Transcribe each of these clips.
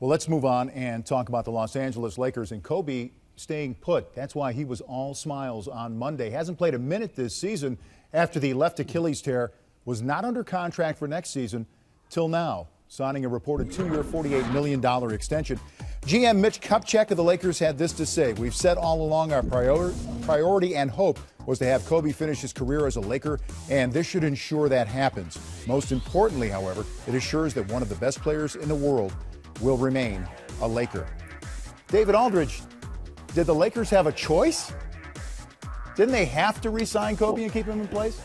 Well, let's move on and talk about the Los Angeles Lakers and Kobe staying put. That's why he was all smiles on Monday. Hasn't played a minute this season after the left Achilles tear. Was not under contract for next season till now, signing a reported 2-year, $48 million extension. GM Mitch Kupchak of the Lakers had this to say: "We've said all along our priority and hope was to have Kobe finish his career as a Laker, and this should ensure that happens. Most importantly, however, it assures that one of the best players in the world will remain a Laker." David Aldridge, did the Lakers have a choice? Didn't they have to re-sign Kobe and keep him in place?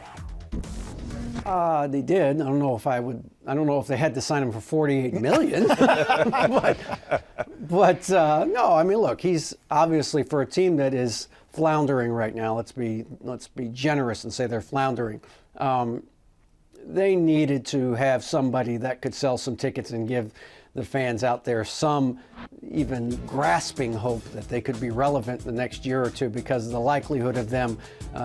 They did. I don't know if they had to sign him for $48 million. but no, I mean, look, he's obviously, for a team that is floundering right now, let's be generous and say they're floundering. They needed to have somebody that could sell some tickets and give the fans out there some even grasping hope that they could be relevant the next year or two, because the likelihood of them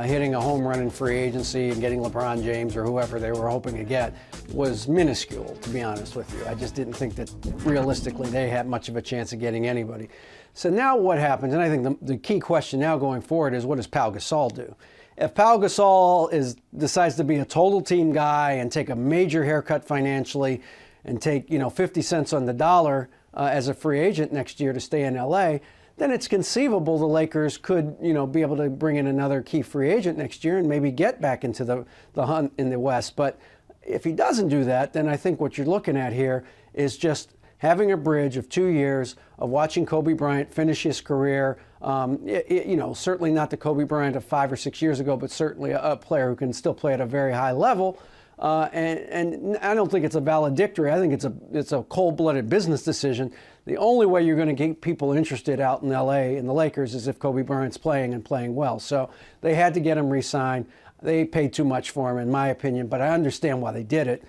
hitting a home run in free agency and getting LeBron James or whoever they were hoping to get was minuscule, to be honest with you. I just didn't think that realistically they had much of a chance of getting anybody. So now what happens, and I think the key question now going forward is, what does Pau Gasol do? If Pau Gasol decides to be a total team guy and take a major haircut financially and take 50 cents on the dollar as a free agent next year to stay in LA, then it's conceivable the Lakers could be able to bring in another key free agent next year and maybe get back into the hunt in the West. But if he doesn't do that, then I think what you're looking at here is just having a bridge of 2 years of watching Kobe Bryant finish his career. Certainly not the Kobe Bryant of 5 or 6 years ago, but certainly a player who can still play at a very high level. And I don't think it's a valedictory. I think it's a cold-blooded business decision. The only way you're going to get people interested out in LA in the Lakers is if Kobe Bryant's playing and playing well. So they had to get him re-signed. They paid too much for him, in my opinion, but I understand why they did it,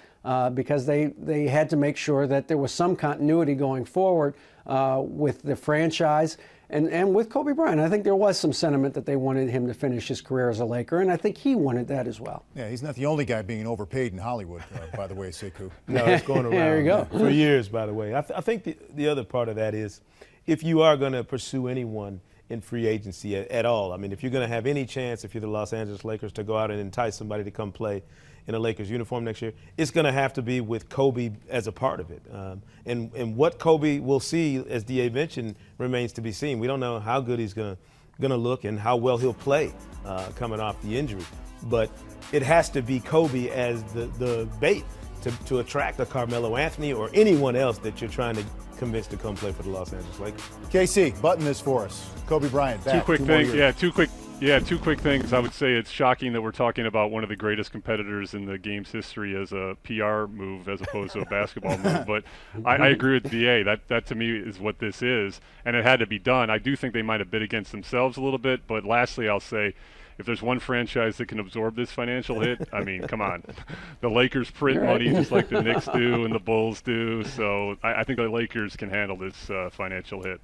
because they had to make sure that there was some continuity going forward with the franchise and with Kobe Bryant. I think there was some sentiment that they wanted him to finish his career as a Laker, and I think he wanted that as well. Yeah, he's not the only guy being overpaid in Hollywood, by the way, Sekou. No, it's going around. There you go. For years, by the way. I think the other part of that is, if you are going to pursue anyone in free agency at all, I mean, if you're going to have any chance, if you're the Los Angeles Lakers, to go out and entice somebody to come play in a Lakers uniform next year, it's going to have to be with Kobe as a part of it. And what Kobe will see, as D.A. mentioned, remains to be seen. We don't know how good he's going to look and how well he'll play coming off the injury. But it has to be Kobe as the bait to attract a Carmelo Anthony or anyone else that you're trying to convince to come play for the Los Angeles Lakers. KC, button this for us. Kobe Bryant back. Two quick things. I would say it's shocking that we're talking about one of the greatest competitors in the game's history as a PR move as opposed to a basketball move. But I agree with DA. That to me is what this is, and it had to be done. I do think they might have bid against themselves a little bit. But lastly, I'll say, if there's one franchise that can absorb this financial hit, I mean, come on. The Lakers print money just like the Knicks do and the Bulls do. So I think the Lakers can handle this financial hit.